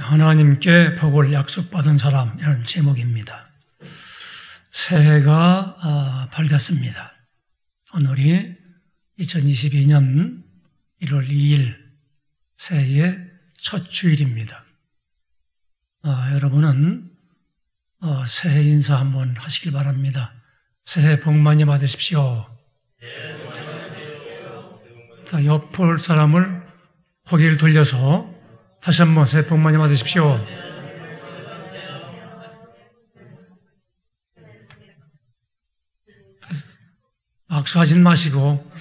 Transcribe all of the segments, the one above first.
하나님께 복을 약속받은 사람이라는 제목입니다. 새해가 밝았습니다. 오늘이 2022년 1월 2일 새해의 첫 주일입니다. 여러분은 새해 인사 한번 하시길 바랍니다. 새해 복 많이 받으십시오. 자, 옆을 사람을 고개를 돌려서 다시 한번 새해 복 많이 받으십시오. 악수하진 마시고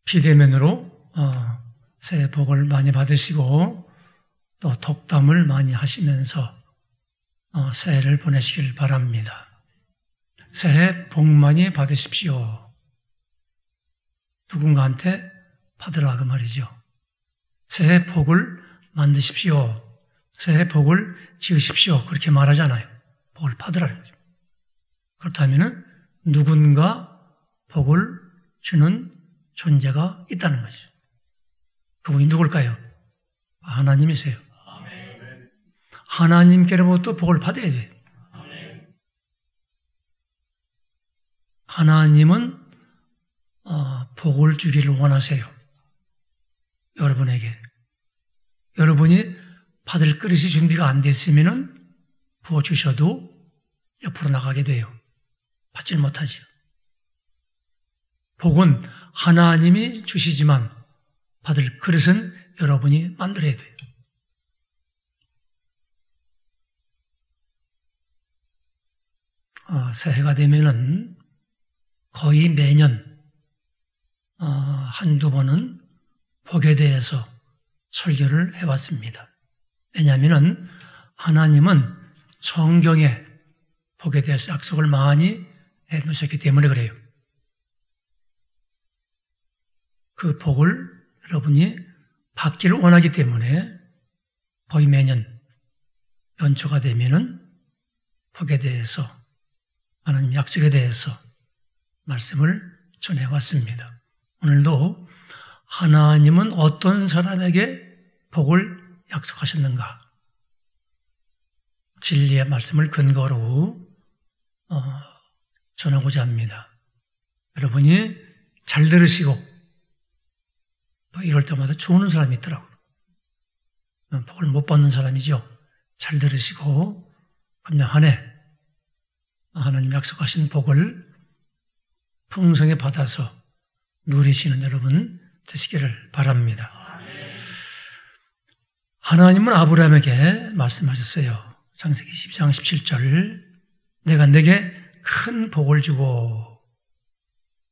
비대면으로 새해 복을 많이 받으시고 또 덕담을 많이 하시면서 새해를 보내시길 바랍니다. 새해 복 많이 받으십시오. 누군가한테 받으라 그 말이죠. 새해 복을 만드십시오. 새해 복을 지으십시오. 그렇게 말하잖아요. 복을 받으라는 거죠. 그렇다면 누군가 복을 주는 존재가 있다는 거죠. 그분이 누굴까요? 하나님이세요. 하나님께로부터 복을 받아야 돼요. 하나님은 복을 주기를 원하세요. 여러분에게. 여러분이 받을 그릇이 준비가 안 됐으면 부어주셔도 옆으로 나가게 돼요. 받질 못하죠. 복은 하나님이 주시지만 받을 그릇은 여러분이 만들어야 돼요. 새해가 되면은 거의 매년 한두 번은 복에 대해서 설교를 해왔습니다. 왜냐하면 하나님은 성경에 복에 대해서 약속을 많이 해놓으셨기 때문에 그래요. 그 복을 여러분이 받기를 원하기 때문에 거의 매년 연초가 되면은 복에 대해서 하나님 약속에 대해서 말씀을 전해왔습니다. 오늘도 하나님은 어떤 사람에게 복을 약속하셨는가? 진리의 말씀을 근거로 전하고자 합니다. 여러분이 잘 들으시고 또 이럴 때마다 죽는 사람이 있더라고요. 복을 못 받는 사람이죠. 잘 들으시고 그냥 한 해 하나님 약속하신 복을 풍성히 받아서 누리시는 여러분 되시기를 바랍니다. 하나님은 아브라함에게 말씀하셨어요. 창세기 12장 17절 내가 네게 큰 복을 주고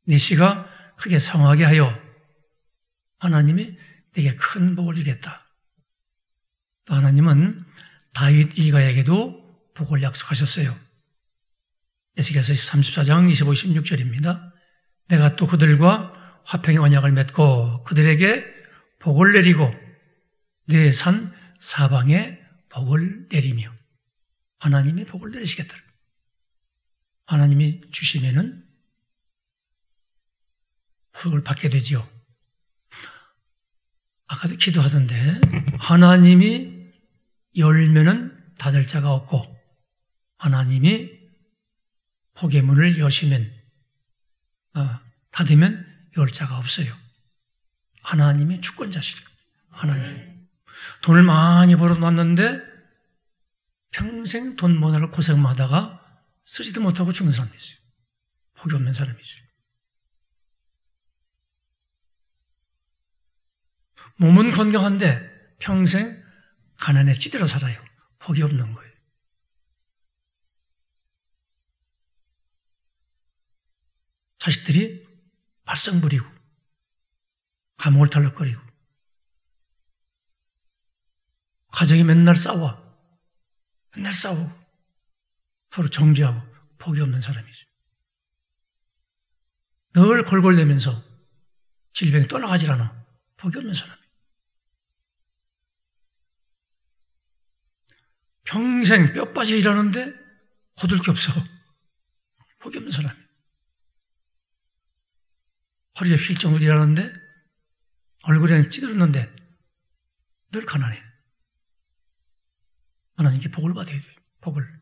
네 씨가 크게 성하게 하여 하나님이 네게 큰 복을 주겠다. 또 하나님은 다윗 일가에게도 복을 약속하셨어요. 에스겔서 34장 25, 26절입니다. 내가 또 그들과 화평의 언약을 맺고 그들에게 복을 내리고 네 산 사방에 복을 내리며 하나님이 복을 내리시겠다. 하나님이 주시면은 복을 받게 되지요. 아까도 기도하던데 하나님이 열면은 닫을 자가 없고 하나님이 복의 문을 여시면 닫으면 열 자가 없어요. 하나님이 주권자시래요. 하나님. 돈을 많이 벌어놨는데 평생 돈 모으느라 고생하다가 쓰지도 못하고 죽는 사람이 있어요. 복이 없는 사람이 있어요. 몸은 건강한데 평생 가난에 찌들어 살아요. 복이 없는 거예요. 자식들이 발성 부리고 감옥을 털럭거리고 가정이 맨날 싸워 맨날 싸우고 서로 정죄하고 복이 없는 사람이죠. 늘 골골대면서 질병이 떠나가질 않아. 복이 없는 사람이. 평생 뼈 빠져 일하는데 거둘 게 없어. 복이 없는 사람이. 허리에 휠 정도 일하는데 얼굴에 찌들었는데 늘 가난해. 하나님께 복을 받아야 돼요. 복을.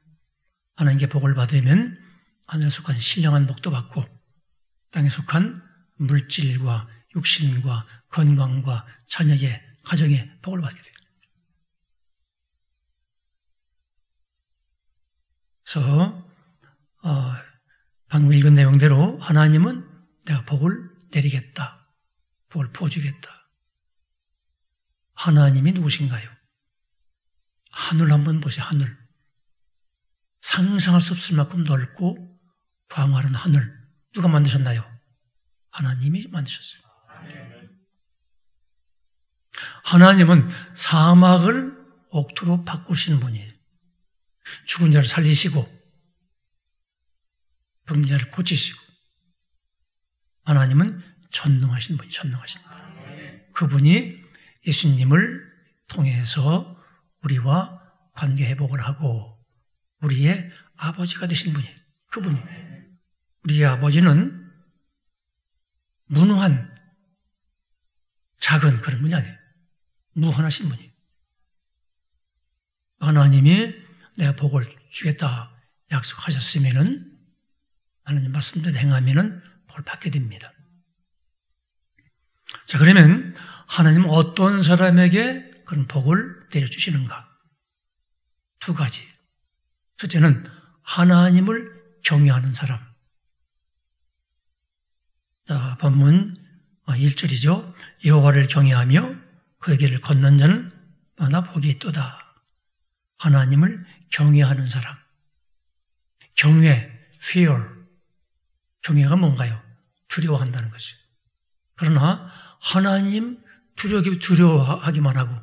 하나님께 복을 받으면 하늘에 속한 신령한 복도 받고 땅에 속한 물질과 육신과 건강과 자녀의 가정의 복을 받게 돼요. 그래서 방금 읽은 내용대로 하나님은 내가 복을 내리겠다. 복을 부어주겠다. 하나님이 누구신가요? 하늘 한번 보세요. 하늘. 상상할 수 없을 만큼 넓고 광활한 하늘. 누가 만드셨나요? 하나님이 만드셨어요. 하나님은 사막을 옥토로 바꾸시는 분이에요. 죽은 자를 살리시고 병든 자를 고치시고 하나님은 전능하신 분이 전능하신 분. 그분이 예수님을 통해서 우리와 관계 회복을 하고 우리의 아버지가 되신 분이에요. 그분이. 우리의 아버지는 무능한 작은 그런 분이 아니에요. 무한하신 분이. 하나님이 내가 복을 주겠다 약속하셨으면은 하나님 말씀대로 행하면은 복을 받게 됩니다. 자, 그러면 하나님은 어떤 사람에게 그런 복을 내려주시는가? 두 가지. 첫째는 하나님을 경외하는 사람. 자, 본문 1절이죠. 여호와를 경외하며 그의 길을 걷는 자는 마다 복이 있도다. 하나님을 경외하는 사람. 경외, fear. 경외가 뭔가요? 두려워한다는 것이죠. 그러나 하나님 두려워하기만 하고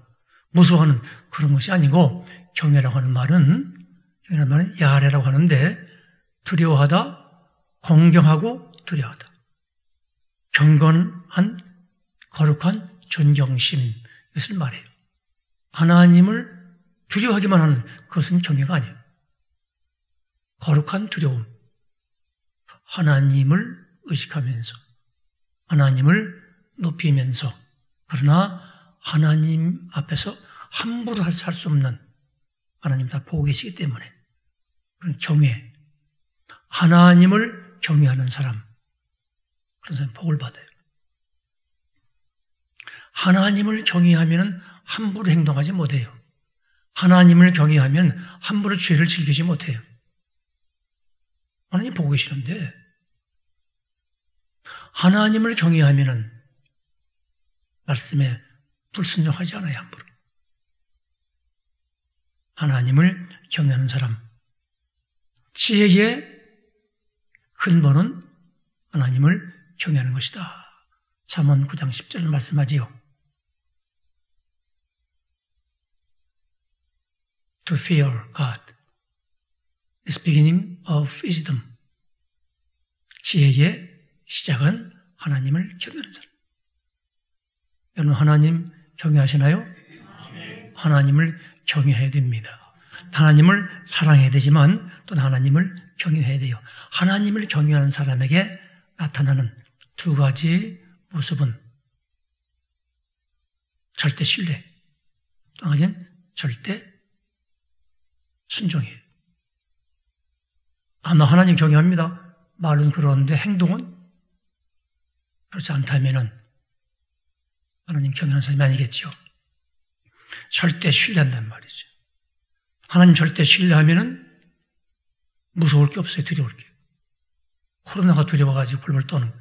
무서워하는 그런 것이 아니고 경외라고 하는 말은 야레라고 하는데 두려워하다, 공경하고 두려워하다. 경건한, 거룩한 존경심, 이것을 말해요. 하나님을 두려워하기만 하는 그것은 경외가 아니에요. 거룩한 두려움. 하나님을 의식하면서, 하나님을 높이면서, 그러나 하나님 앞에서 함부로 할 수 없는 하나님 다 보고 계시기 때문에 그런 경외, 하나님을 경외하는 사람, 그런 사람 복을 받아요. 하나님을 경외하면 함부로 행동하지 못해요. 하나님을 경외하면 함부로 죄를 즐기지 못해요. 하나님 보고 계시는데 하나님을 경외하면 말씀에 불순종하지 않아요. 함부로. 하나님을 경외하는 사람. 지혜의 근본은 하나님을 경외하는 것이다. 잠언 9장 10절을 말씀하지요. To fear God is beginning of wisdom. 지혜의 시작은 하나님을 경외하는 사람. 여러분 하나님 경외하시나요? 하나님을 경외해야 됩니다. 하나님을 사랑해야 되지만 또 하나님을 경외해야 돼요. 하나님을 경외하는 사람에게 나타나는 두 가지 모습은 절대 신뢰, 또 한 가지는 절대 순종이에요. 나 하나님 경외합니다. 말은 그러는데 행동은 그렇지 않다면 하나님 경외하는 사람이 아니겠죠. 절대 신뢰한단 말이죠. 하나님 절대 신뢰하면 무서울 게 없어요. 두려울 게. 코로나가 두려워가지고 벌벌 떠는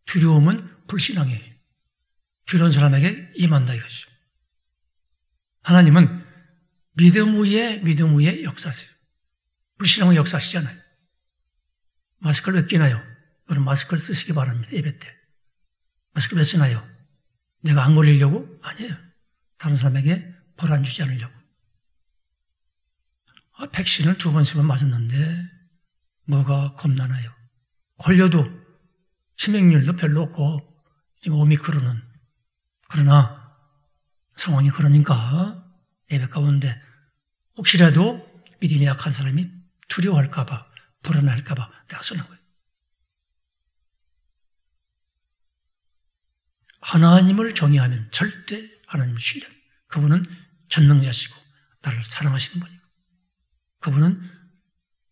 두려움은 불신앙이에요. 두려운 사람에게 임한다 이것이죠. 하나님은 믿음 위에 역사하세요. 불신앙은 역사하시잖아요. 마스크를 왜 끼나요? 여러분 마스크를 쓰시기 바랍니다. 예배 때. 마스크를 왜 쓰나요? 내가 안 걸리려고? 아니에요. 다른 사람에게 불안 주지 않으려고. 백신을 2번, 3번 맞았는데 뭐가 겁나나요? 걸려도 치명률도 별로 없고 지금 오미크론은. 그러나 상황이 그러니까 예배 가운데 혹시라도 믿음이 약한 사람이 두려워할까 봐, 불안할까 봐 내가 쓰는 거예요. 하나님을 경외하면 절대 하나님을 신뢰합니다. 그분은 전능자시고 나를 사랑하시는 분이고 그분은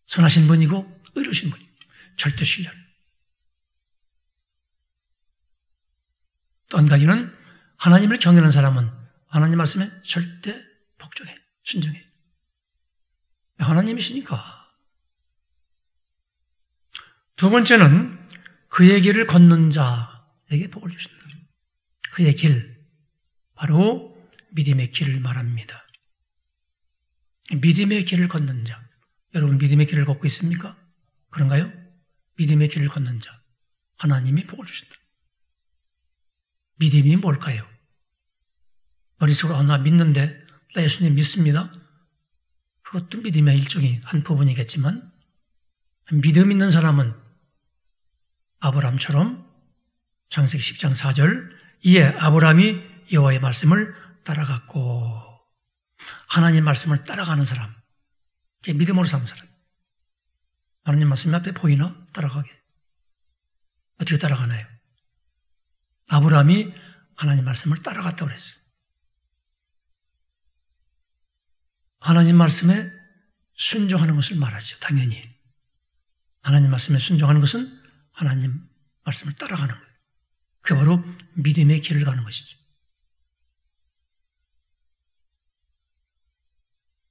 선하신 분이고 의로우신 분이고 절대 신뢰는. 또 한 가지는 하나님을 경외하는 사람은 하나님 말씀에 절대 복종해, 순종해. 하나님이시니까. 두 번째는 그의 길을 걷는 자에게 복을 주신다. 그의 길, 바로 믿음의 길을 말합니다. 믿음의 길을 걷는 자. 여러분 믿음의 길을 걷고 있습니까? 그런가요? 믿음의 길을 걷는 자. 하나님이 복을 주신다. 믿음이 뭘까요? 머릿속으로 나 믿는데 나 예수님 믿습니다. 그것도 믿음의 일종의 한 부분이겠지만 믿음 있는 사람은 아브라함처럼 창세기 10장 4절 이에 아브라함이 여호와의 말씀을 따라갔고 하나님 말씀을 따라가는 사람 그게 믿음으로 사는 사람 하나님 말씀이 앞에 보이나? 따라가게 어떻게 따라가나요? 아브라함이 하나님 말씀을 따라갔다고 그랬어요. 하나님 말씀에 순종하는 것을 말하죠. 당연히. 하나님 말씀에 순종하는 것은 하나님 말씀을 따라가는 거예요. 그게 바로 믿음의 길을 가는 것이죠.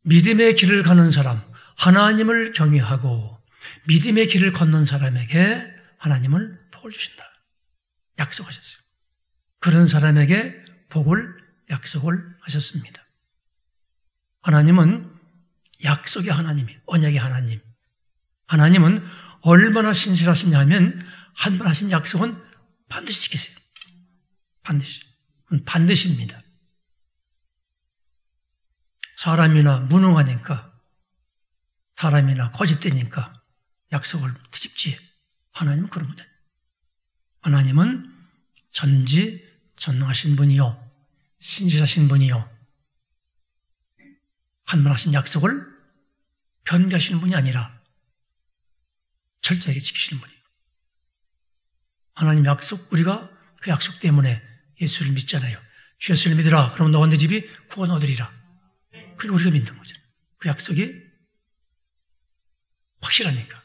믿음의 길을 가는 사람, 하나님을 경외하고 믿음의 길을 걷는 사람에게 하나님을 복을 주신다. 약속하셨어요. 그런 사람에게 복을 약속을 하셨습니다. 하나님은 약속의 하나님이 언약의 하나님. 하나님은 얼마나 신실하시냐 하면 한 번 하신 약속은 반드시 지키세요. 반드시. 반드시입니다. 사람이나 무능하니까 사람이나 거짓되니까 약속을 뒤집지. 하나님은 그런 분이 아니에요. 하나님은 전지전능하신 분이요 신실하신 분이요 한 번 하신 약속을 변개하시는 분이 아니라 철저하게 지키시는 분이에요. 하나님 약속, 우리가 그 약속 때문에 예수를 믿잖아요. 주 예수를 믿으라. 그러면 너와 내 집이 구원 얻으리라. 그걸 우리가 믿는 거죠. 그 약속이 확실하니까.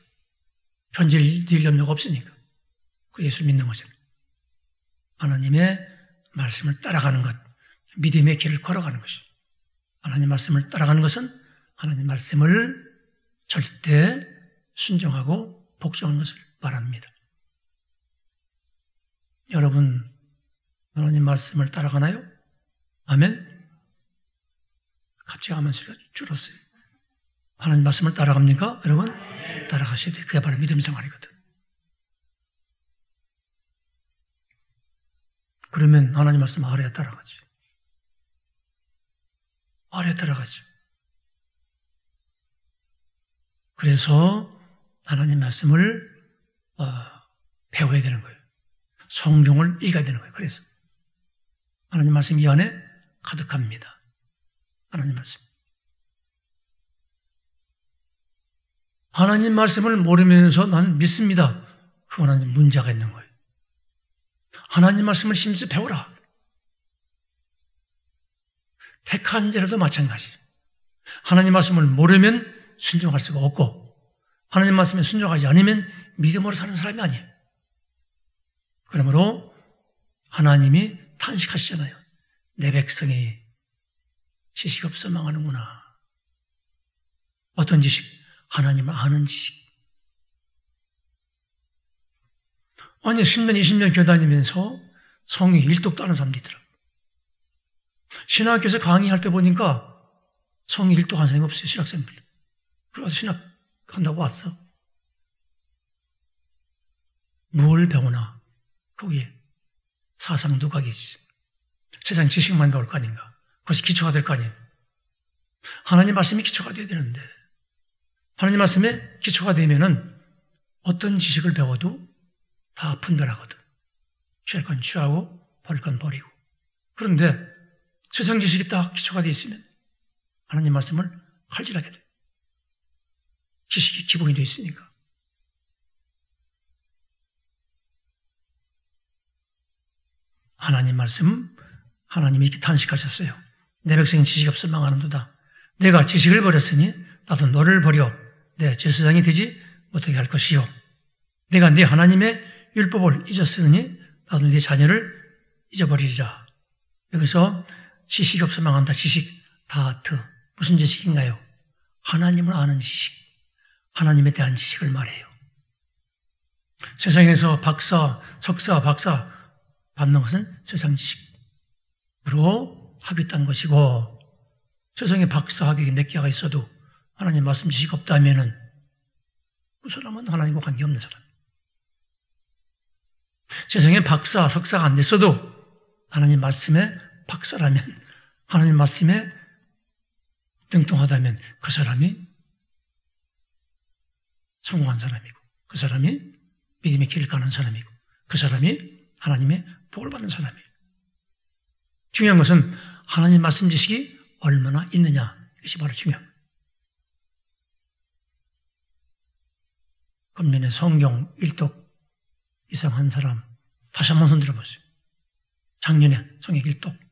변질 염려가 없으니까. 그 예수를 믿는 거죠. 하나님의 말씀을 따라가는 것, 믿음의 길을 걸어가는 것이죠. 하나님 말씀을 따라가는 것은 하나님 말씀을 절대 순종하고 복종하는 것을 말합니다. 여러분, 하나님 말씀을 따라가나요? 아멘? 갑자기 아멘 소리가 줄었어요. 하나님 말씀을 따라갑니까? 여러분? 따라가셔야 돼요. 그게 바로 믿음 생활이거든. 그러면 하나님 말씀 아래에 따라가죠. 아래에 따라가죠. 그래서 하나님 말씀을 배워야 되는 거예요. 성경을 읽어야 되는 거예요. 그래서 하나님 말씀이 이 안에 가득합니다. 하나님 말씀. 하나님 말씀을 모르면서 나는 믿습니다. 그거는 문제가 있는 거예요. 하나님 말씀을 심지어 배워라. 택한 자라도 마찬가지. 하나님 말씀을 모르면 순종할 수가 없고 하나님 말씀에 순종하지 않으면 믿음으로 사는 사람이 아니에요. 그러므로 하나님이 탄식하시잖아요. 내 백성이 지식 없어 망하는구나. 어떤 지식? 하나님을 아는 지식. 아니 10년, 20년 교회 다니면서 성의 1독도 아는 사람도 있더라고요. 신학교에서 강의할 때 보니까 성의 1독 한 사람이 없어요. 신학생들. 그래서 신학한다고 왔어. 뭘 배우나? 거기에 사상 누각이지. 세상 지식만 배울 거 아닌가. 그것이 기초가 될 거 아니에요. 하나님 말씀이 기초가 돼야 되는데 하나님 말씀에 기초가 되면은 어떤 지식을 배워도 다 분별하거든. 취할 건 취하고 버릴 건 버리고. 그런데 세상 지식이 딱 기초가 되어 있으면 하나님 말씀을 칼질하게 돼. 지식이 기본이 되어 있으니까. 하나님 말씀, 하나님이 이렇게 탄식하셨어요. 내 백성이 지식 없어 망하는도다. 내가 지식을 버렸으니 나도 너를 버려 내 제사장이 되지 못하게 할 것이요. 내가 네 하나님의 율법을 잊었으니 나도 네 자녀를 잊어버리리라. 여기서 지식이 없어 망한다. 지식, 다트. 무슨 지식인가요? 하나님을 아는 지식, 하나님에 대한 지식을 말해요. 세상에서 박사, 석사, 박사 받는 것은 세상 지식으로 학위 딴 것이고, 세상에 박사 학위가 몇 개가 있어도 하나님 말씀 지식 없다면은 그 사람은 하나님과 관계없는 사람. 세상에 박사, 석사가 안 됐어도 하나님 말씀에 박사라면, 하나님 말씀에 등등하다면 그 사람이 성공한 사람이고, 그 사람이 믿음의 길을 가는 사람이고, 그 사람이 하나님의 복을 받는 사람이에요. 중요한 것은 하나님 말씀 지식이 얼마나 있느냐, 이것이 바로 중요한 거예요. 금년에 성경 1독 이상 한 사람 다시 한번 손 들어보세요. 작년에 성경 1독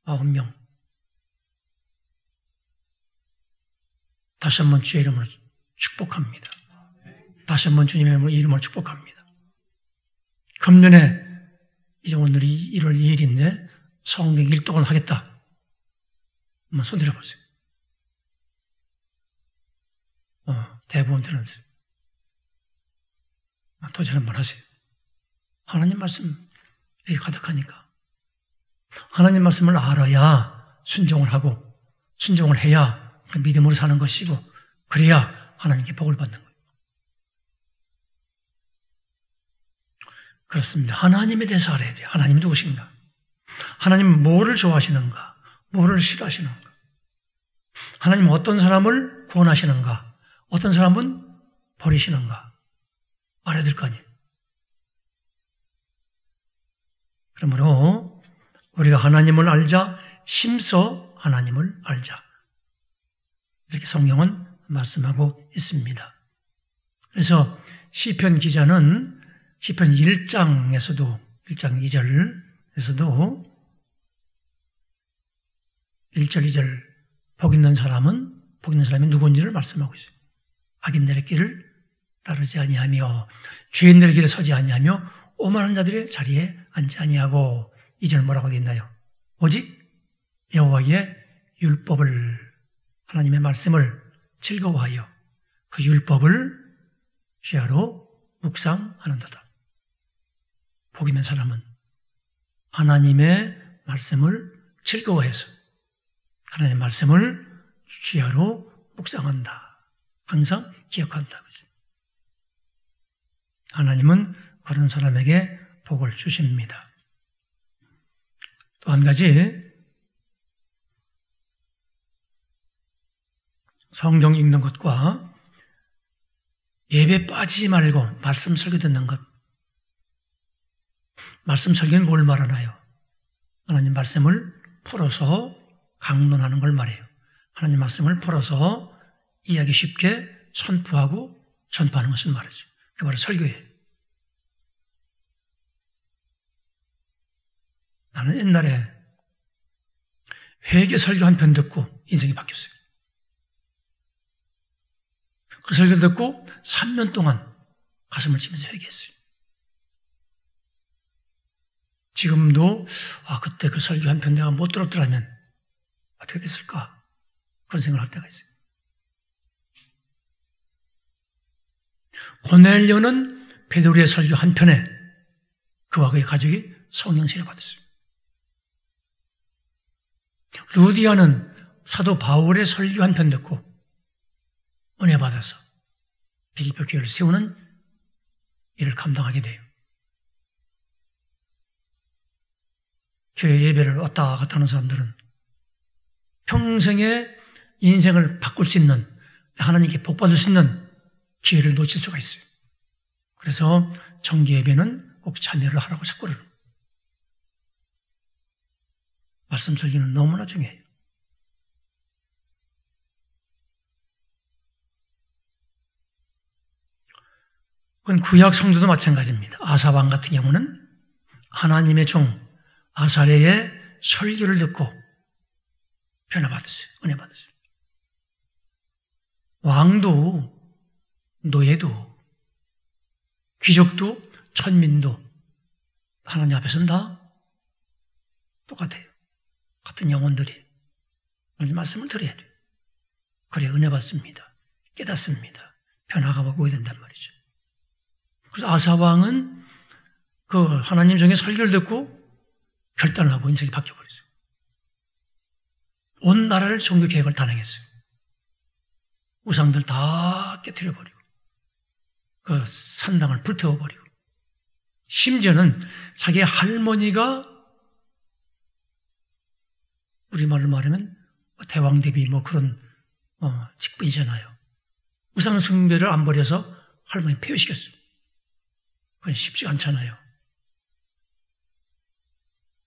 90명. 다시 한번 주의 이름으로 축복합니다. 다시 한번 주님의 이름으로 축복합니다. 금년에 이제 오늘이 1월 2일인데 성경 1독을 하겠다. 한번 손 들어보세요. 대부분 들었어요. 도전 한번 하세요. 하나님 말씀이 가득하니까. 하나님 말씀을 알아야 순종을 하고, 순종을 해야 믿음으로 사는 것이고, 그래야 하나님께 복을 받는 거예요. 그렇습니다. 하나님에 대해서 알아야 돼요. 하나님이 누구신가? 하나님은 뭐를 좋아하시는가? 뭐를 싫어하시는가? 하나님은 어떤 사람을 구원하시는가? 어떤 사람은 버리시는가? 알아야 될 거 아니에요. 그러므로 우리가 하나님을 알자, 심서 하나님을 알자. 이렇게 성경은 말씀하고 있습니다. 그래서 시편 기자는 시편 1장에서도 1장 2절에서도 1절 2절 복 있는 사람이 누구인지를 말씀하고 있어요. 악인들의 길을 따르지 아니하며 죄인들의 길에 서지 아니하며 오만한 자들의 자리에 앉지 아니하고 2절 뭐라고 되어 있나요? 오직 여호와의 율법을, 하나님의 말씀을 즐거워하여 그 율법을 주야로 묵상하는도다. 복 있는 사람은 하나님의 말씀을 즐거워해서 하나님의 말씀을 주야로 묵상한다. 항상 기억한다. 하나님은 그런 사람에게 복을 주십니다. 또 한 가지, 성경 읽는 것과 예배 빠지지 말고 말씀 설교 듣는 것. 말씀 설교는 뭘 말하나요? 하나님 말씀을 풀어서 강론하는 걸 말해요. 하나님 말씀을 풀어서 이야기 쉽게 선포하고 전파하는 것을 말하죠. 그게 바로 설교예요. 나는 옛날에 회개 설교 한 편 듣고 인생이 바뀌었어요. 그 설교 듣고 3년 동안 가슴을 치면서 회개했어요. 지금도 그때 그 설교 한 편 내가 못 들었더라면 어떻게 됐을까? 그런 생각을 할 때가 있어요. 고넬료는 베드로의 설교 한 편에 그와 그의 가족이 성령세를 받았어요. 루디아는 사도 바울의 설교 한 편 듣고 은혜 받아서 빌립보 교회를 세우는 일을 감당하게 돼요. 교회 예배를 왔다 갔다 하는 사람들은 평생의 인생을 바꿀 수 있는, 하나님께 복 받을 수 있는 기회를 놓칠 수가 있어요. 그래서 정기 예배는 꼭 참여를 하라고 자꾸 그러는. 말씀 설교는 너무나 중요해요. 그건 구약 성도도 마찬가지입니다. 아사 왕 같은 경우는 하나님의 종, 아사랴의 설교를 듣고 변화받았어요. 은혜 받았어요. 왕도, 노예도, 귀족도, 천민도 하나님 앞에서는 다 똑같아요. 같은 영혼들이 하나님 말씀을 들어야 돼요. 그래 은혜 받습니다. 깨닫습니다. 변화가 오게 된단 말이죠. 그래서 아사 왕은 그 하나님 중에 설교를 듣고 결단을 하고 인생이 바뀌어버렸어요. 온 나라를 종교 개혁을 단행했어요. 우상들 다 깨트려버리고 그 산당을 불태워버리고 심지어는 자기 할머니가 우리말로 말하면 대왕대비 뭐 그런 직분이잖아요. 우상 숭배를 안 버려서 할머니 폐위시켰어요. 그건 쉽지 않잖아요.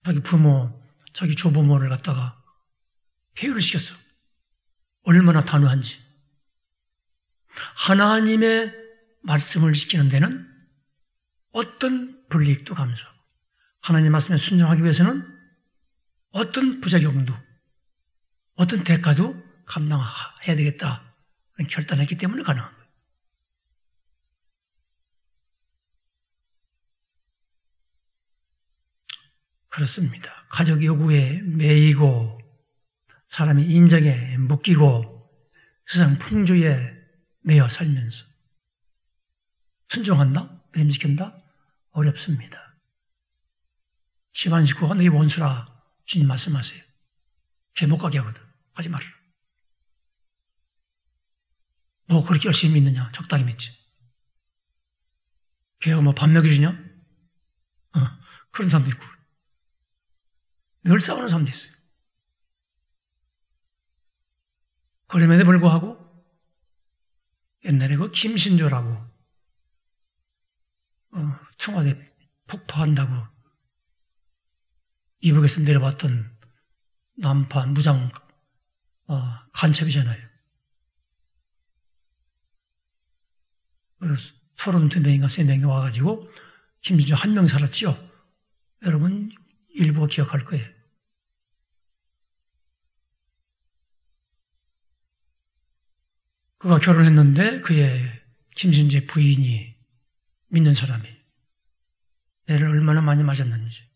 자기 부모, 자기 조부모를 갖다가 폐위를 시켰어. 얼마나 단호한지. 하나님의 말씀을 지키는 데는 어떤 불이익도 감수하고 하나님 말씀에 순종하기 위해서는 어떤 부작용도 어떤 대가도 감당해야 되겠다 결단했기 때문에 가능한 거예요. 그렇습니다. 가족 요구에 매이고 사람의 인정에 묶이고 세상 풍조에 매여 살면서 순종한다? 믿음 지킨다? 어렵습니다. 집안 식구가 너희 원수라 주님 말씀하세요. 죄 못 가게 하거든. 하지 말아라. 너 그렇게 열심히 믿느냐? 적당히 믿지. 걔가 뭐 밥 먹여주냐? 그런 사람도 있고. 늘 싸우는 사람도 있어요. 그럼에도 불구하고 옛날에 그 김신조라고 청와대 폭파한다고 이북에서 내려봤던 남파 무장 간첩이잖아요. 32명인가 3명이 와가지고 김신조 한 명 살았지요. 여러분 일부 기억할 거예요. 그가 결혼했는데 그의 김신조의 부인이 믿는 사람이 애를 얼마나 많이 맞았는지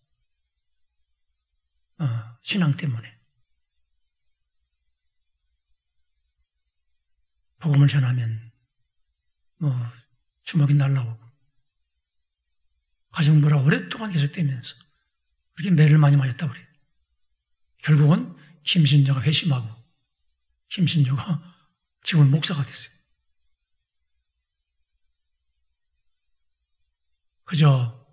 신앙 때문에 복음을 전하면 주먹이 날라오고 가정부라 오랫동안 계속되면서 그렇게 매를 많이 맞았다고 그래요. 결국은 김신조가 회심하고 김신조가 지금은 목사가 됐어요. 그저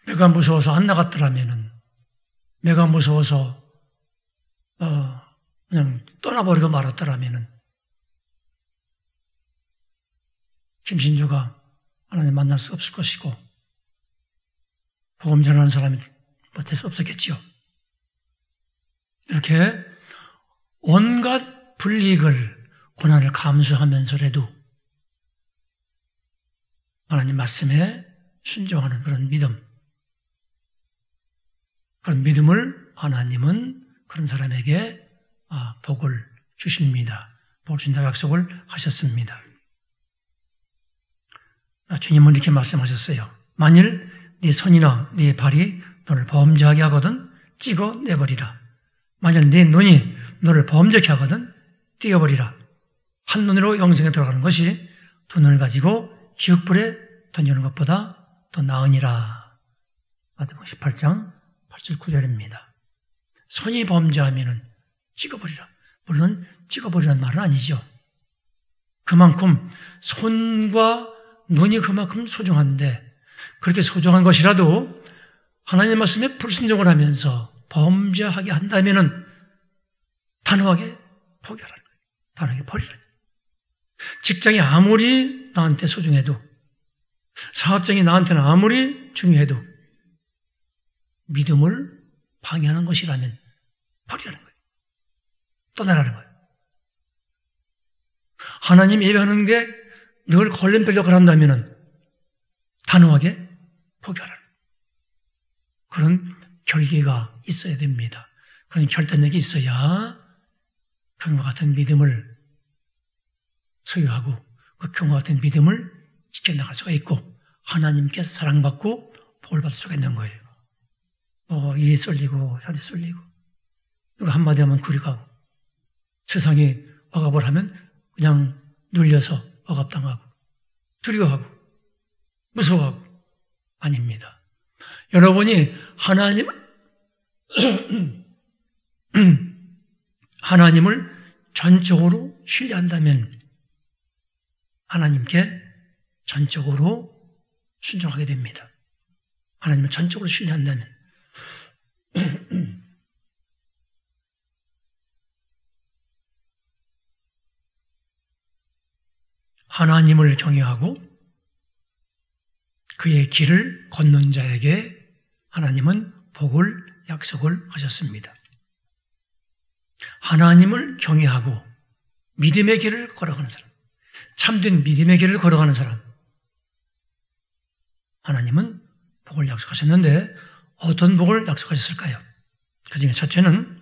내가 무서워서 안 나갔더라면은 내가 무서워서 그냥 떠나버리고 말았더라면은 김신조가 하나님 만날 수 없을 것이고 복음 전하는 사람이 될 수 없었겠지요. 이렇게 온갖 불이익을 고난을 감수하면서라도 하나님 말씀에 순종하는 그런 믿음, 그런 믿음을 하나님은 그런 사람에게 복을 주십니다. 복을 준다고 약속을 하셨습니다. 주님은 이렇게 말씀하셨어요. 만일 네 손이나 네 발이 너를 범죄하게 하거든 찍어내버리라. 만일 네 눈이 너를 범죄케 하거든 띄어버리라. 한 눈으로 영생에 들어가는 것이 두 눈을 가지고 지옥불에 던지는 것보다 더 나으니라. 마태복음 18장 8절 9절입니다. 손이 범죄하면은 찍어버리라. 물론 찍어버리라는 말은 아니죠. 그만큼 손과 눈이 그만큼 소중한데 그렇게 소중한 것이라도 하나님 말씀에 불순종을 하면서 범죄하게 한다면은 단호하게 포기하라는 거예요. 단호하게 버리라는 거예요. 직장이 아무리 나한테 소중해도 사업장이 나한테는 아무리 중요해도 믿음을 방해하는 것이라면 버리라는 거예요. 떠나라는 거예요. 하나님 예배하는 게 늘 걸림돌 역할을 한다면 단호하게 포기하라는 거예요. 그런 결기가 있어야 됩니다. 그런 결단력이 있어야 경과 같은 믿음을 소유하고 그 경과 같은 믿음을 지켜나갈 수가 있고 하나님께 사랑받고 복을 받을 수가 있는 거예요. 이리 쏠리고 저리 쏠리고 누가 한마디 하면 그리 가고 세상에 억압을 하면 그냥 눌려서 억압당하고 두려워하고 무서워하고 아닙니다. 여러분이 하나님을 전적으로 신뢰한다면 하나님께 전적으로 순종하게 됩니다. 하나님을 전적으로 신뢰한다면 하나님을 경외하고 그의 길을 걷는 자에게 하나님은 복을 약속을 하셨습니다. 하나님을 경외하고 믿음의 길을 걸어가는 사람, 참된 믿음의 길을 걸어가는 사람, 하나님은 복을 약속하셨는데 어떤 복을 약속하셨을까요? 그 중에 첫째는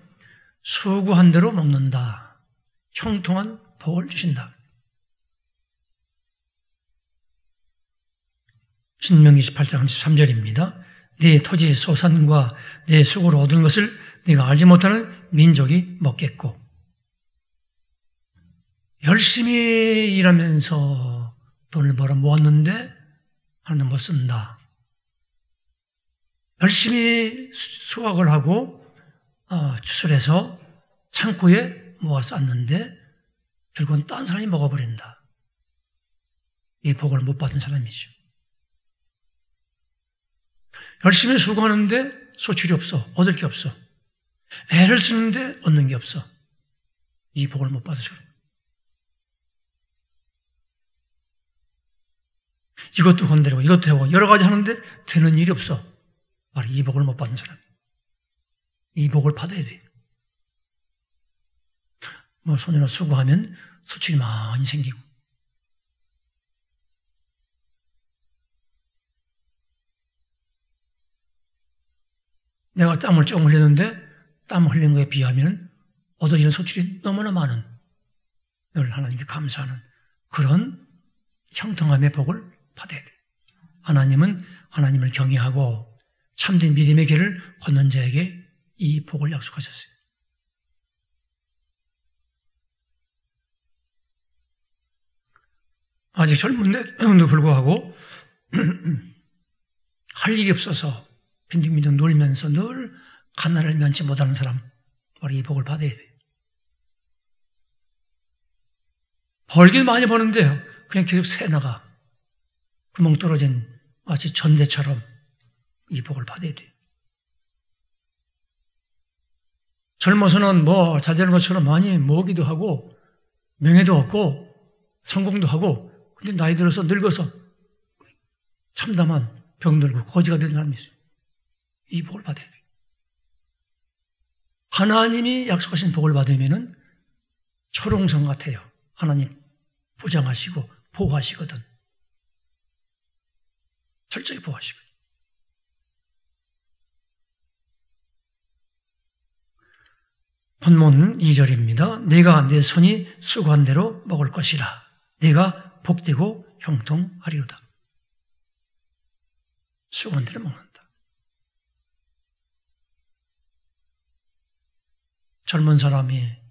수고한 대로 먹는다. 형통한 복을 주신다. 신명기 28장 33절입니다. 네 토지의 소산과 네 수고로 얻은 것을 네가 알지 못하는 민족이 먹겠고, 열심히 일하면서 돈을 벌어 모았는데 하나는 못 쓴다. 열심히 수확을 하고 추출해서 창고에 모아 쌌는데 결국은 딴 사람이 먹어버린다. 이 복을 못 받은 사람이죠. 열심히 수고하는데 소출이 없어. 얻을 게 없어. 애를 쓰는데 얻는 게 없어. 이 복을 못 받으셔. 이것도 건드리고 이것도 하고 여러 가지 하는데 되는 일이 없어. 바로 이 복을 못 받은 사람. 이 복을 받아야 돼. 손으로 수고하면 소출이 많이 생기고 내가 땀을 조금 흘렸는데 땀 흘린 거에 비하면 얻어지는 소출이 너무나 많은 늘 하나님께 감사하는 그런 형통함의 복을 받아야 돼. 하나님은 하나님을 경외하고 참된 믿음의 길을 걷는 자에게 이 복을 약속하셨어요. 아직 젊은데도 불구하고 할 일이 없어서 빈둥빈둥 놀면서 늘 가난을 면치 못하는 사람, 바로 이 복을 받아야 돼요. 벌긴 많이 버는데 그냥 계속 새나가 구멍 떨어진 마치 전대처럼 이 복을 받아야 돼요. 젊어서는 잘 되는 것처럼 많이 모으기도 하고 명예도 얻고 성공도 하고, 근데 나이 들어서 늙어서 참담한 병들고 거지가 되는 사람이 있어요. 이 복을 받아야 돼요. 하나님이 약속하신 복을 받으면은 초롱성 같아요. 하나님 보장하시고 보호하시거든. 철저히 보호하시거든. 본문 2절입니다. 내가 내 손이 수고한 대로 먹을 것이라. 내가 복되고 형통하리로다. 수고한 대로 먹는다. 젊은 사람이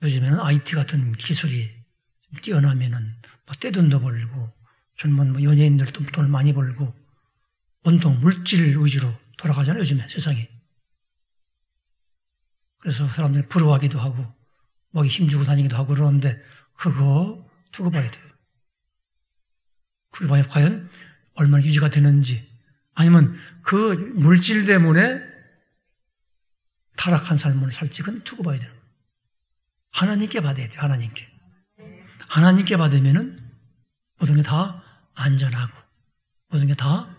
요즘에는 IT 같은 기술이 뛰어나면은 떼돈도 벌고 젊은 연예인들도 돈을 많이 벌고 온통 물질 위주로 돌아가잖아요. 요즘에 세상이. 그래서 사람들이 부러워하기도 하고 먹이 힘주고 다니기도 하고 그러는데 그거 두고 봐야 돼요. 그게 과연 얼마나 유지가 되는지, 아니면 그 물질 때문에 타락한 삶을 살지, 그건 두고 봐야 돼요. 하나님께 받아야 돼요. 하나님께 받으면은 모든 게 다 안전하고 모든 게 다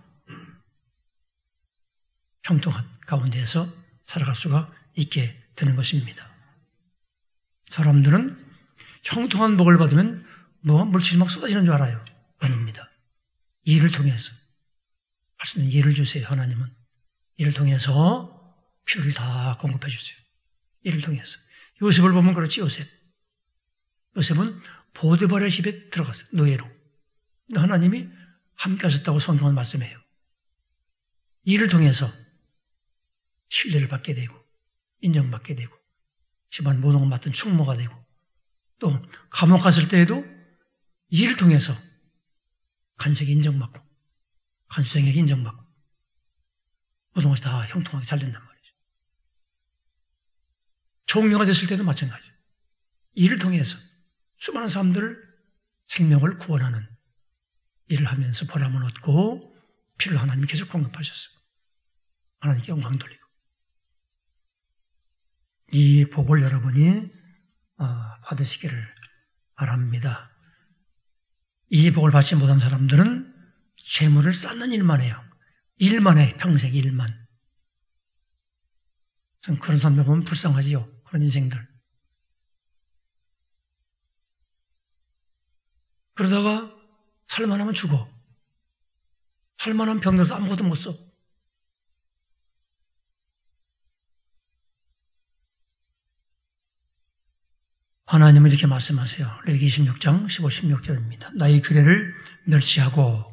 형통한 가운데에서 살아갈 수가 있게 되는 것입니다. 사람들은 형통한 복을 받으면 물질이 막 쏟아지는 줄 알아요. 아닙니다. 일을 통해서 할 수 있는 일을 주세요. 하나님은 이를 통해서 필요를 다 공급해 주세요. 이를 통해서. 요셉을 보면 그렇지. 요셉은 보디발의 집에 들어갔어요. 노예로. 근데 하나님이 함께 하셨다고 성경은 말씀해요. 이를 통해서 신뢰를 받게 되고 인정받게 되고 집안 모든 걸 맡은 충모가 되고 또 감옥 갔을 때에도 이를 통해서 간수에게 인정받고 간수에게 인정받고 모든 것이 다 형통하게 잘 된단 말이죠. 총리가 됐을 때도 마찬가지죠. 이를 통해서 수많은 사람들을 생명을 구원하는 일을 하면서 보람을 얻고 피를 하나님이 계속 공급하셨어요. 하나님께 영광 돌리고 이 복을 여러분이 받으시기를 바랍니다. 이 복을 받지 못한 사람들은 재물을 쌓는 일만 해요. 일만 해. 평생 일만. 참 그런 사람들 보면 불쌍하지요. 그런 인생들. 그러다가 살만하면 죽어. 살만한 병들어도 아무것도 못 써. 하나님은 이렇게 말씀하세요. 레위기 26장 15, 16절입니다. 나의 규례를 멸시하고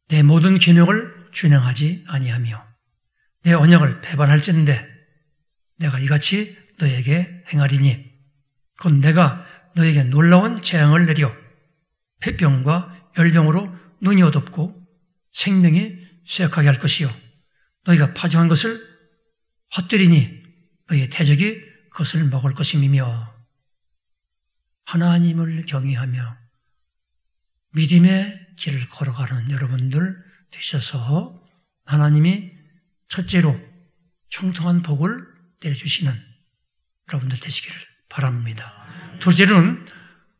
내 모든 기능을 준행하지 아니하며 내 언약을 배반할진대 내가 이같이 너에게 행하리니 곧 내가 너에게 놀라운 재앙을 내려 폐병과 열병으로 눈이 어둡고 생명이 쇠약하게 할 것이요 너희가 파종한 것을 헛되리니 너희의 태적이 그것을 먹을 것임이며 하나님을 경외하며 믿음의 길을 걸어가는 여러분들 되셔서 하나님이 첫째로 형통한 복을 내려주시는 여러분들 되시기를 바랍니다. 둘째로는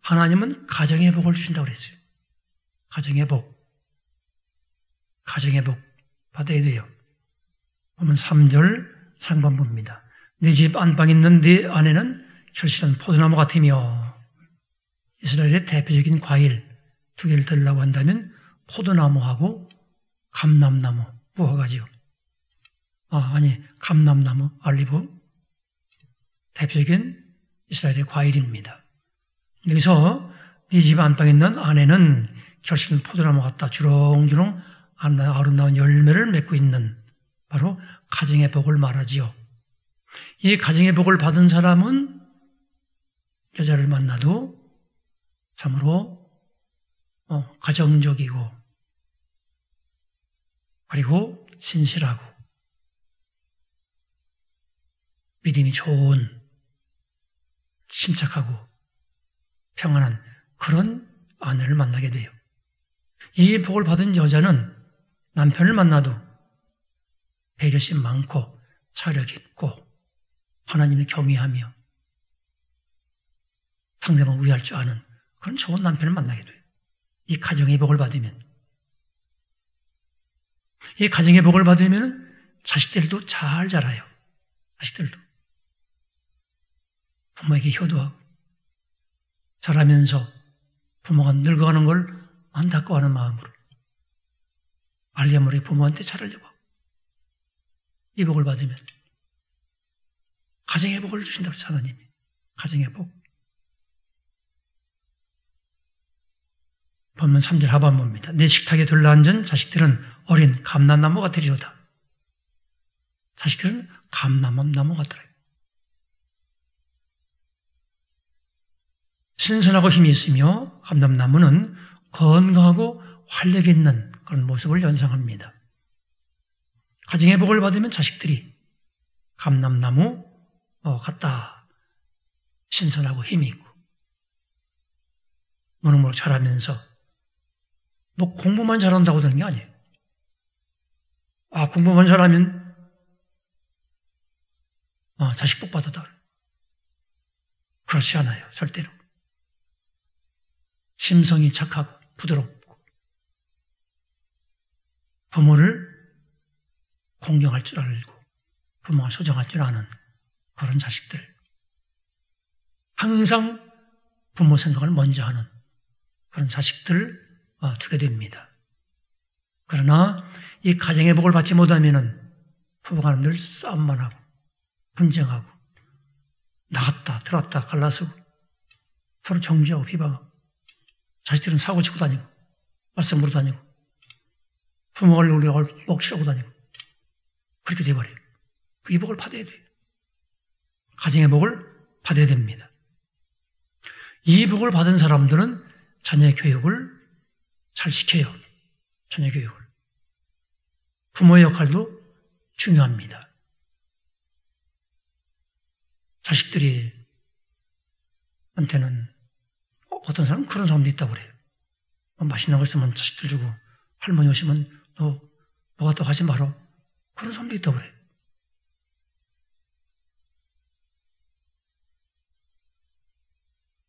하나님은 가정의 복을 주신다고 그랬어요. 가정의 복. 가정의 복 받아야 돼요. 보면 3절 상반부입니다. 네 집 안방 있는 네 아내는 결실한 포도나무 같으며 이스라엘의 대표적인 과일 두 개를 들으려고 한다면 포도나무하고 감람나무, 무화과지요. 감람나무, 알리브 대표적인 이스라엘의 과일입니다. 여기서 네 집 안방에 있는 아내는 결실은 포도나무 같다. 주렁주렁 아름다운 열매를 맺고 있는 바로 가정의 복을 말하지요. 이 가정의 복을 받은 사람은 여자를 만나도 참으로 가정적이고 그리고 진실하고 믿음이 좋은 침착하고 평안한 그런 아내를 만나게 돼요. 이 복을 받은 여자는 남편을 만나도 배려심 많고 차려 깊고 하나님을 경외하며 상대방을 위할 줄 아는 그런 좋은 남편을 만나게 돼요. 이 가정의 복을 받으면. 이 가정의 복을 받으면 자식들도 잘 자라요. 자식들도. 부모에게 효도하고 자라면서 부모가 늙어가는 걸 안타까워하는 마음으로 알게 모르게 부모한테 잘하려고 하고 이 복을 받으면 가정의 복을 주신다고 해서 하나님이 가정의 복. 본문 3절 하반부입니다. 내 식탁에 둘러앉은 자식들은 어린 감람나무 같으리로다. 자식들은 감람나무 같더라. 신선하고 힘이 있으며 감람나무는 건강하고 활력 있는 그런 모습을 연상합니다. 가정의 복을 받으면 자식들이 감람나무 같다. 신선하고 힘이 있고 무럭무럭 자라면서 뭐 공부만 잘한다고 되는 게 아니에요. 공부만 잘하면 자식 복 받았다. 그렇지 않아요. 절대로. 심성이 착하고 부드럽고 부모를 공경할 줄 알고 부모가 소중할 줄 아는 그런 자식들. 항상 부모 생각을 먼저 하는 그런 자식들을 두게 됩니다. 그러나 이 가정의 복을 받지 못하면은 부부가 늘 싸움만 하고 분쟁하고 나갔다 들어왔다 갈라서고 서로 정죄하고 비방하고 자식들은 사고 치고 다니고 말썽 부르고 다니고 부모가 우리가 먹칠하고 다니고 그렇게 돼버려요. 그 복을 받아야 돼요. 가정의 복을 받아야 됩니다. 이 복을 받은 사람들은 자녀 교육을 잘 시켜요. 자녀 교육을. 부모의 역할도 중요합니다. 자식들이 한테는 어떤 사람은 그런 사람도 있다고 그래요. 맛있는 거 있으면 자식들 주고 할머니 오시면 너 뭐 갖다 하지 마라. 그런 사람도 있다고 그래요.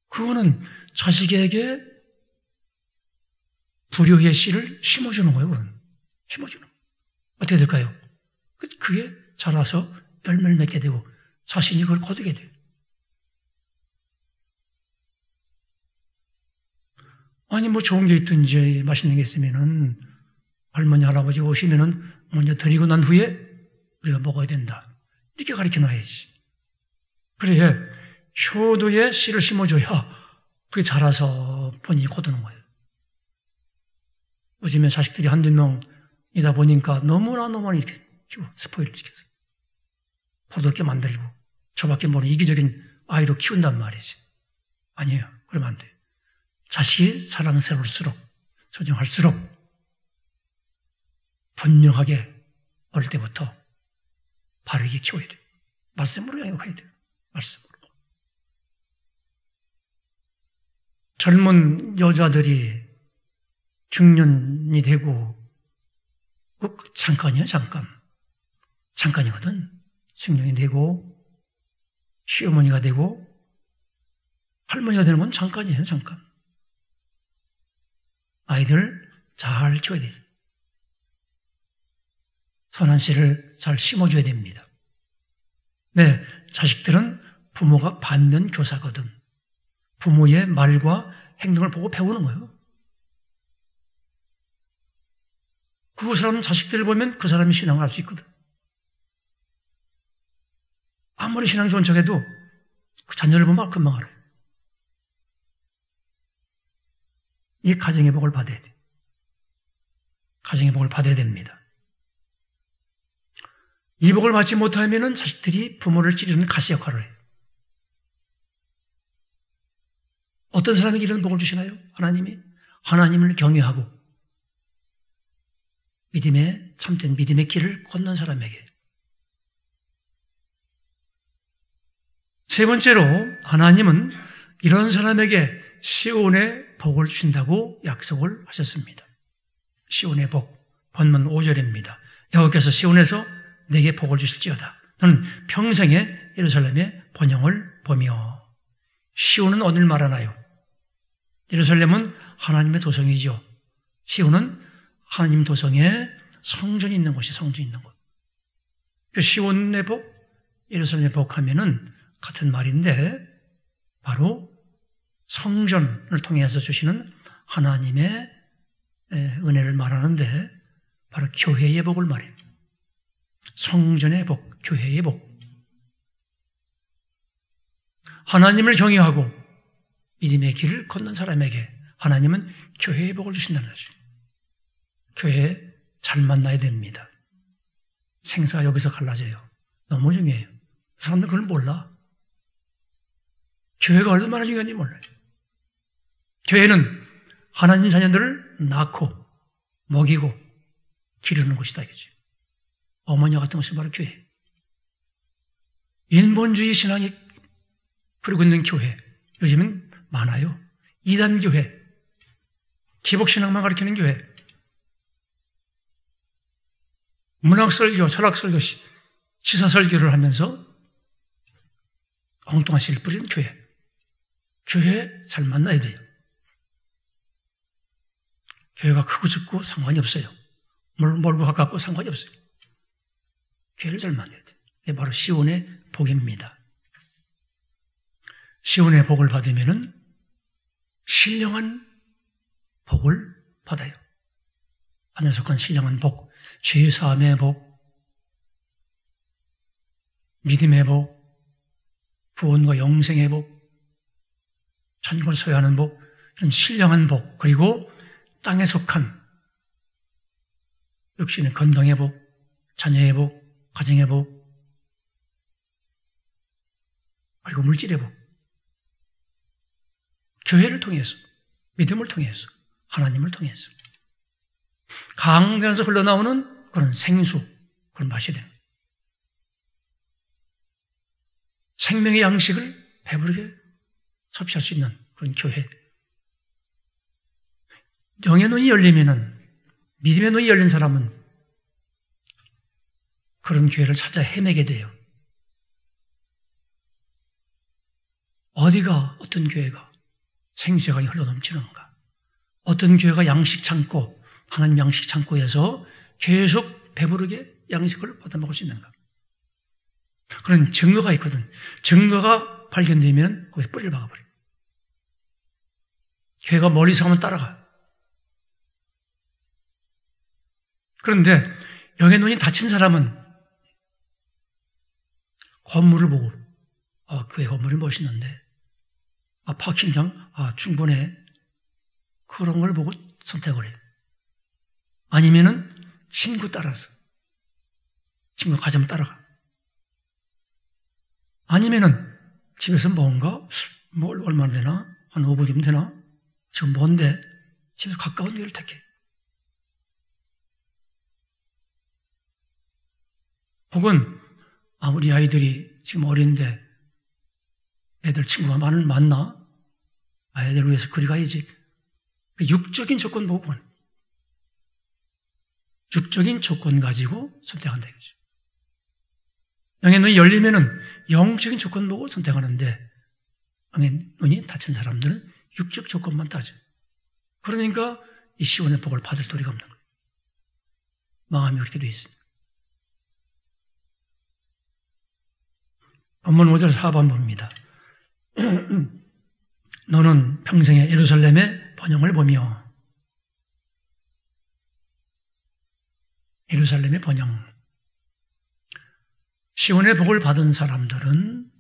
그거는 자식에게 불효의 씨를 심어주는 거예요. 그건. 심어주는 거예요. 어떻게 될까요? 그게 자라서 열매를 맺게 되고 자신이 그걸 거두게 돼요. 아니 뭐 좋은 게 있든지 맛있는 게 있으면은 할머니 할아버지 오시면은 먼저 드리고 난 후에 우리가 먹어야 된다. 이렇게 가르쳐 놔야지. 그래 효도의 씨를 심어줘야 그게 자라서 본인이 거두는 거예요. 요즘에 자식들이 한두 명이다 보니까 너무나 이렇게 스포일을 시켜서 버릇게 만들고 저밖에 모르는 이기적인 아이로 키운단 말이지. 아니에요. 그러면 안 돼요. 자식이 사랑스러울수록 소중할수록 분명하게 어릴 때부터 바르게 키워야 돼요. 말씀으로 양육해야 돼요. 말씀으로. 젊은 여자들이 중년이 되고 잠깐이야 잠깐. 잠깐이거든. 중년이 되고 시어머니가 되고 할머니가 되는 건 잠깐이에요. 잠깐. 아이들 잘 키워야 돼요. 선한 씨를 잘 심어줘야 됩니다. 네, 자식들은 부모가 반면 교사거든. 부모의 말과 행동을 보고 배우는 거예요. 그 사람 자식들을 보면 그 사람이 신앙을 알 수 있거든. 아무리 신앙 좋은 척해도 그 자녀를 보면 금방 알아요. 이 가정의 복을 받아야 돼. 가정의 복을 받아야 됩니다. 이 복을 받지 못하면 자식들이 부모를 찌르는 가시 역할을 해요. 어떤 사람에게 이런 복을 주시나요? 하나님이 하나님을 경외하고 믿음의 참된 믿음의 길을 걷는 사람에게. 세 번째로 하나님은 이런 사람에게 시온의 복을 주신다고 약속을 하셨습니다. 시온의 복, 본문 5절입니다. 여호와께서 시온에서 내게 복을 주실지어다. 너는 평생에 예루살렘의 번영을 보며. 시온은 어딜 말하나요? 예루살렘은 하나님의 도성이죠. 시온은 하나님 도성에 성전이 있는 곳이 성전이 있는 곳. 시온의 복, 예루살렘의 복 하면은 같은 말인데 바로 성전을 통해서 주시는 하나님의 은혜를 말하는데 바로 교회의 복을 말해요. 성전의 복, 교회의 복. 하나님을 경외하고 믿음의 길을 걷는 사람에게 하나님은 교회의 복을 주신다는 거죠. 교회에 잘 만나야 됩니다. 생사가 여기서 갈라져요. 너무 중요해요. 사람들 그걸 몰라. 교회가 얼마나 중요한지 몰라요. 교회는 하나님 자녀들을 낳고 먹이고 기르는 곳이다 이거죠. 어머니와 같은 것이 바로 교회. 인본주의 신앙이 그러고 있는 교회 요즘은 많아요. 이단교회, 기복신앙만 가르치는 교회, 문학설교, 철학설교, 시사설교를 하면서 엉뚱한 씨를 뿌리는 교회. 교회에 잘 만나야 돼요. 교회가 크고 작고 상관이 없어요. 멀고 가깝고 상관이 없어요. 교회를 잘 만나야 돼요. 이게 바로 시온의 복입니다. 시온의 복을 받으면은 신령한 복을 받아요. 하늘에 속한 신령한 복, 죄사함의 복, 믿음의 복, 구원과 영생의 복, 천국을 소유하는 복, 이런 신령한 복, 그리고 땅에 속한 육신의 건강의 복, 자녀의 복, 가정의 복, 그리고 물질의 복, 교회를 통해서, 믿음을 통해서, 하나님을 통해서 강단에서 흘러나오는 그런 생수, 그런 맛이 되는 거예요. 생명의 양식을 배부르게 섭취할 수 있는 그런 교회. 영의 눈이 열리면은, 믿음의 눈이 열린 사람은 그런 교회를 찾아 헤매게 돼요. 어디가, 어떤 교회가 생수가 흘러넘치는가? 어떤 교회가 양식 창고, 하나님 양식 창고에서 계속 배부르게 양식을 받아먹을 수 있는가? 그런 증거가 있거든. 증거가 발견되면 거기서 뿌리를 박아버려요. 교회가 멀리서 가면 따라가. 그런데 영의 눈이 닫힌 사람은 건물을 보고, 교회 건물이 멋있는데, 파킹장, 충분해. 그런 걸 보고 선택을 해요. 아니면은 친구 따라서, 친구 가자면 따라가. 아니면은 집에서 뭔가, 얼마나 되나? 한 5분이면 되나? 지금 뭔데? 집에서 가까운 교회를 택해. 혹은, 우리 아이들이 지금 어린데 애들 친구가 많나? 애들 위해서 그리 가야지. 육적인 조건 보고, 육적인 조건 가지고 선택한다 이거죠. 영의 눈이 열리면은 영적인 조건 보고 선택하는데, 영의 눈이 닫힌 사람들은 육적 조건만 따져. 그러니까 이 시온의 복을 받을 도리가 없는 거예요. 마음이 그렇게 돼 있습니다. 본문 5절 4번 봅니다. 너는 평생에 예루살렘의 번영을 보며, 예루살렘의 번영. 시온의 복을 받은 사람들은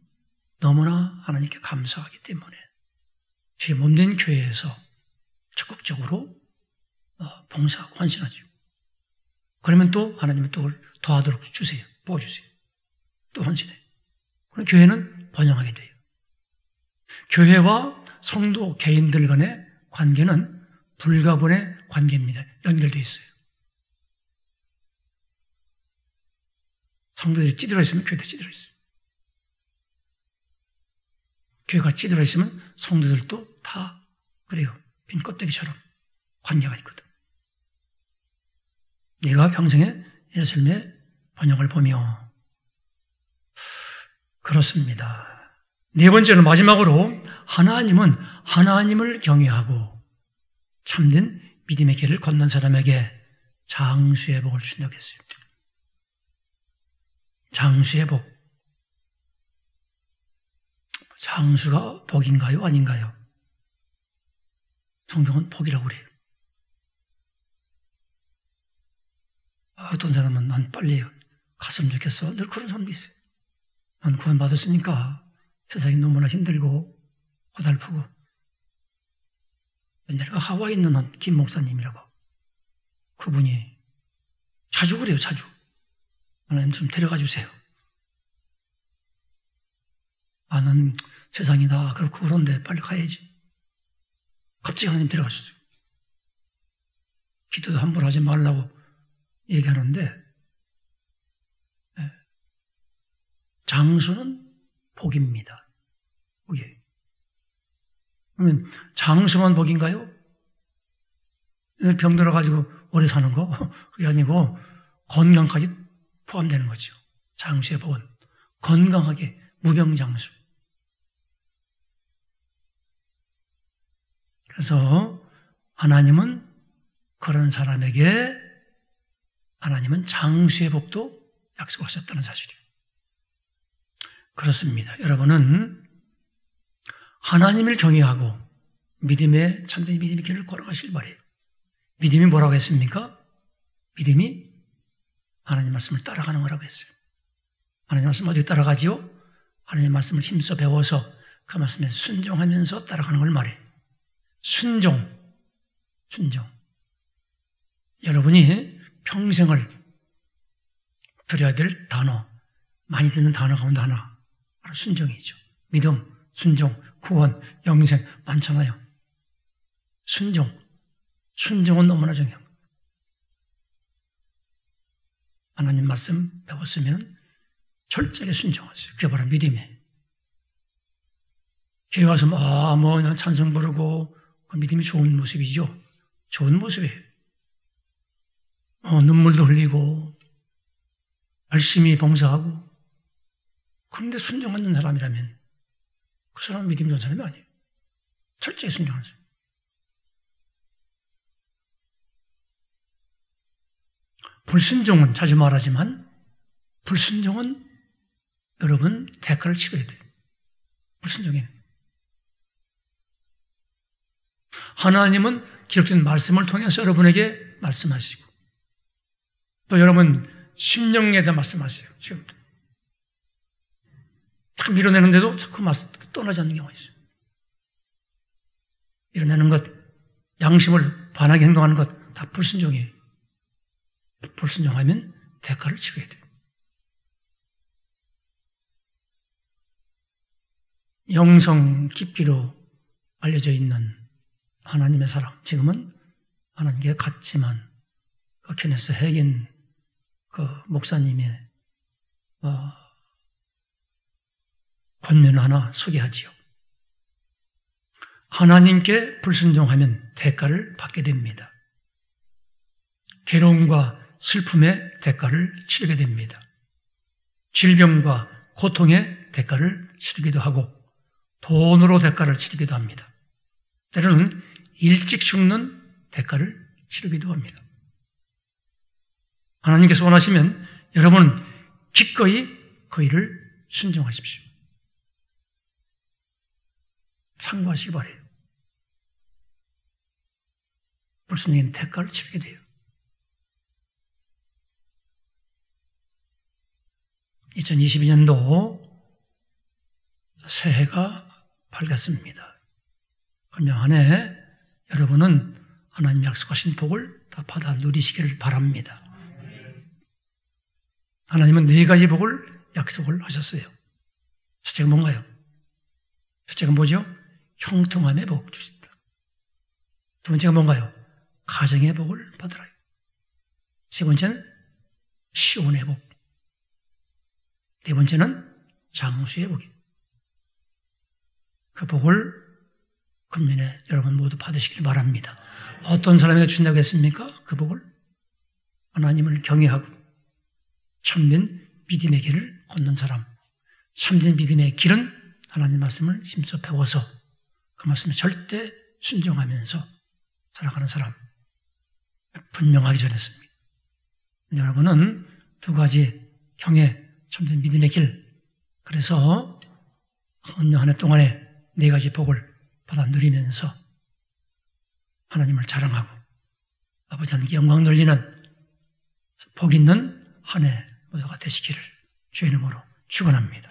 너무나 하나님께 감사하기 때문에 주의 몸된 교회에서 적극적으로 봉사하고 헌신하죠. 그러면 또 하나님은 또 더하도록 주세요. 부어주세요. 또 헌신해요. 그럼 교회는 번영하게 돼요. 교회와 성도 개인들 간의 관계는 불가분의 관계입니다. 연결되어 있어요. 성도들이 찌들어 있으면 교회도 찌들어 있어요. 교회가 찌들어 있으면 성도들도 다 그래요. 빈 껍데기처럼 관계가 있거든. 네가 평생에 예루살렘의 번영을 보며. 그렇습니다. 네 번째로 마지막으로 하나님은 하나님을 경외하고 참된 믿음의 길을 걷는 사람에게 장수의 복을 주신다고 했어요. 장수의 복. 장수가 복인가요? 아닌가요? 성경은 복이라고 그래요. 어떤 사람은 난 빨리 갔으면 좋겠어. 늘 그런 사람도 있어요. 난 구원받았으니까 세상이 너무나 힘들고 고달프고. 내가 하와이에 있는 한 김 목사님이라고. 그분이 자주 그래요, 자주. 하나님 좀 데려가 주세요. 난 세상이다. 그렇고 그런데 빨리 가야지. 갑자기 하나님 데려가 주세요. 기도도 함부로 하지 말라고 얘기하는데, 장수는 복입니다. 복이에요. 그러면 장수만 복인가요? 병들어가지고 오래 사는 거? 그게 아니고 건강까지 포함되는 거죠. 장수의 복은 건강하게 무병장수. 그래서 하나님은 그런 사람에게 하나님은 장수의 복도 약속하셨다는 사실이에요. 그렇습니다. 여러분은 하나님을 경외하고 믿음의 참된 믿음의 길을 걸어가실 말이에요. 믿음이 뭐라고 했습니까? 믿음이 하나님 말씀을 따라가는 거라고 했어요. 하나님 말씀 어떻게 따라가지요? 하나님 말씀을 힘써 배워서 그 말씀에 순종하면서 따라가는 걸 말해요. 순종. 여러분이 평생을 들어야 될 단어, 많이 듣는 단어 가운데 하나, 바로 순종이죠. 믿음, 순종, 구원, 영생 많잖아요. 순종은 너무나 중요한 거예요. 하나님 말씀 배웠으면 철저하게 순종하세요. 그게 바로 믿음이에요. 교회 와서 그냥 찬송 부르고 그 믿음이 좋은 모습이죠. 좋은 모습이에요. 눈물도 흘리고 열심히 봉사하고, 그런데 순종 않는 사람이라면 그 사람은 믿음이 좋은 사람이 아니에요. 철저히 순종하는 사람. 불순종은 자주 말하지만 불순종은 여러분 대가를 치러야 돼요. 불순종이에요. 하나님은 기록된 말씀을 통해서 여러분에게 말씀하시고, 또 여러분 심령에 대해 말씀하세요. 지금 딱 밀어내는데도 자꾸 떠나지 않는 경우가 있어요. 밀어내는 것, 양심을 반하게 행동하는 것 다 불순종이에요. 불순종하면 대가를 치러야 돼요. 영성 깊기로 알려져 있는 하나님의 사랑, 지금은 하나님께 같지만 그 케네스 해긴 그 목사님의 권면을 하나 소개하지요. 하나님께 불순종하면 대가를 받게 됩니다. 괴로움과 슬픔의 대가를 치르게 됩니다. 질병과 고통의 대가를 치르기도 하고 돈으로 대가를 치르기도 합니다. 때로는 일찍 죽는 대가를 치르기도 합니다. 하나님께서 원하시면 여러분은 기꺼이 그 일을 순종하십시오. 참고하시기 바라요. 불순종인 대가를 치르게 돼요. 2022년도 새해가 밝았습니다. 그러면 한 해 여러분은 하나님 약속하신 복을 다 받아 누리시기를 바랍니다. 하나님은 4가지 복을 약속을 하셨어요. 첫째가 뭔가요? 첫째가 뭐죠? 형통함의 복 주신다. 두 번째가 뭔가요? 가정의 복을 받으라. 세 번째는 시온의 복. 네 번째는 장수의 복이에요. 그 복을 금년에 여러분 모두 받으시길 바랍니다. 어떤 사람에게 준다고 했습니까? 그 복을 하나님을 경외하고 참된 믿음의 길을 걷는 사람, 참된 믿음의 길은 하나님 말씀을 힘써 배워서 그 말씀에 절대 순종하면서 살아가는 사람, 분명하게 전했습니다. 여러분은 2가지 경외, 참된 믿음의 길, 그래서 한 해 동안에 4가지 복을 받아 누리면서 하나님을 자랑하고 아버지 하나님께 영광 돌리는 복 있는 한 해 모두가 되시기를 주의 이름으로 축원합니다.